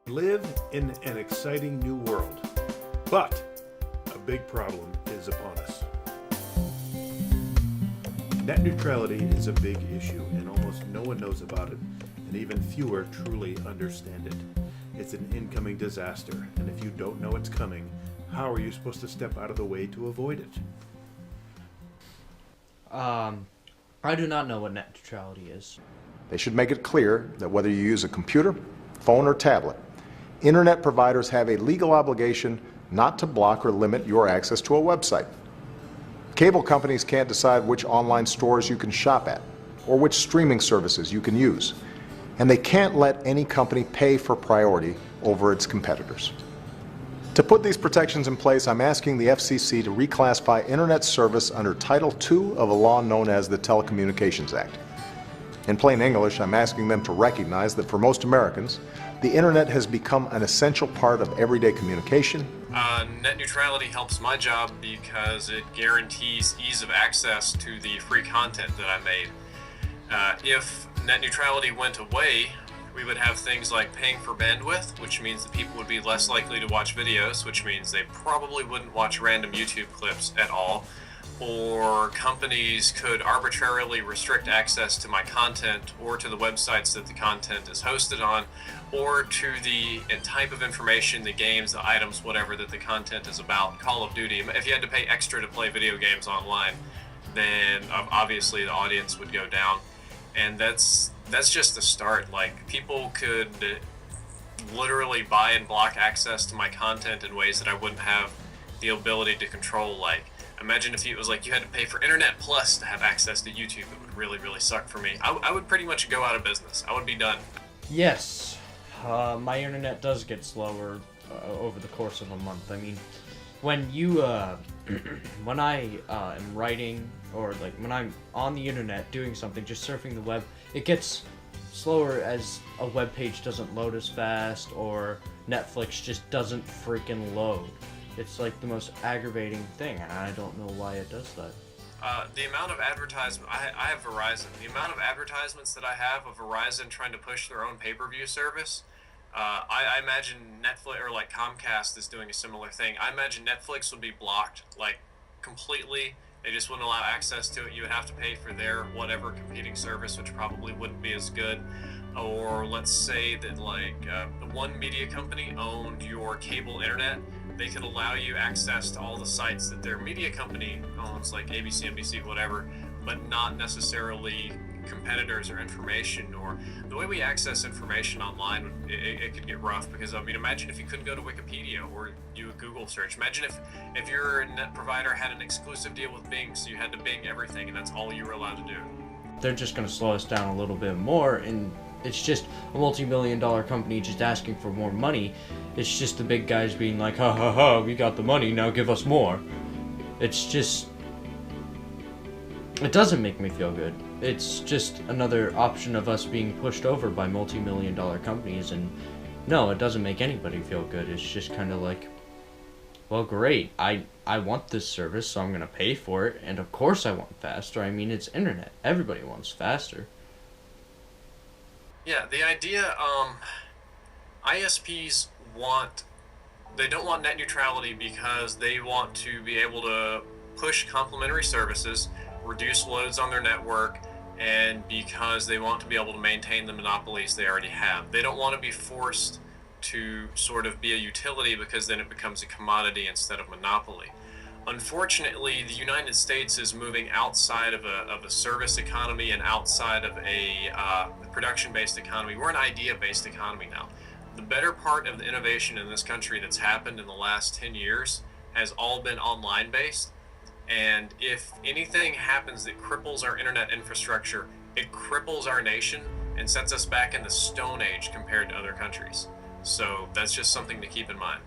live in an exciting new world, but a big problem is upon us. Net neutrality is a big issue, and almost no one knows about it, and even fewer truly understand it. It's an incoming disaster, and if you don't know it's coming, how are you supposed to step out of the way to avoid it? I do not know what net neutrality is. They should make it clear that whether you use a computer, phone, or tablet, internet providers have a legal obligation not to block or limit your access to a website. Cable companies can't decide which online stores you can shop at or which streaming services you can use, and they can't let any company pay for priority over its competitors. To put these protections in place, I'm asking the FCC to reclassify internet service under Title II of a law known as the Telecommunications Act. In plain English, I'm asking them to recognize that for most Americans, the internet has become an essential part of everyday communication. Net neutrality helps my job because it guarantees ease of access to the free content that I made. If net neutrality went away, we would have things like paying for bandwidth, which means that people would be less likely to watch videos, which means they probably wouldn't watch random YouTube clips at all. Or companies could arbitrarily restrict access to my content or to the websites that the content is hosted on, or to the type of information, the games, the items, whatever that the content is about. Call of Duty, if you had to pay extra to play video games online, then obviously the audience would go down. And that's just the start. Like, people could literally buy and block access to my content in ways that I wouldn't have the ability to control. Like, imagine if it was like you had to pay for Internet Plus to have access to YouTube. It would really, really suck for me. I would pretty much go out of business. I would be done. Yes, my internet does get slower over the course of a month. I mean, when you, when I am writing, or like when I'm on the internet doing something, just surfing the web, it gets slower as a web page doesn't load as fast, or Netflix just doesn't freaking load. It's like the most aggravating thing, and I don't know why it does that. The amount of advertisement, I have Verizon. The amount of advertisements that I have of Verizon trying to push their own pay-per-view service, I imagine Netflix, or like Comcast is doing a similar thing. I imagine Netflix would be blocked, like, completely. They just wouldn't allow access to it. You would have to pay for their whatever competing service, which probably wouldn't be as good. Or let's say that, like, one media company owned your cable internet. They could allow you access to all the sites that their media company owns, like ABC, NBC, whatever, but not necessarily competitors or information. Or the way we access information online, it could get rough, because, I mean, imagine if you couldn't go to Wikipedia or do a Google search. Imagine if your net provider had an exclusive deal with Bing, so you had to Bing everything, and that's all you were allowed to do. They're just going to slow us down a little bit more, and it's just a multi-million-dollar company just asking for more money. It's just the big guys being like, ha ha ha, we got the money, now give us more. It's just, it doesn't make me feel good. It's just another option of us being pushed over by multi-million-dollar companies, and no, it doesn't make anybody feel good. It's just kind of like, well, great, I want this service, so I'm going to pay for it, and of course I want faster. I mean, it's internet. Everybody wants faster. Yeah, the idea, ISPs they don't want net neutrality because they want to be able to push complementary services, reduce loads on their network, and because they want to be able to maintain the monopolies they already have. They don't want to be forced to sort of be a utility, because then it becomes a commodity instead of monopoly. Unfortunately, the United States is moving outside of a service economy and outside of a production-based economy. We're an idea-based economy now. The better part of the innovation in this country that's happened in the last 10 years has all been online-based. And if anything happens that cripples our internet infrastructure, it cripples our nation and sets us back in the Stone Age compared to other countries. So that's just something to keep in mind.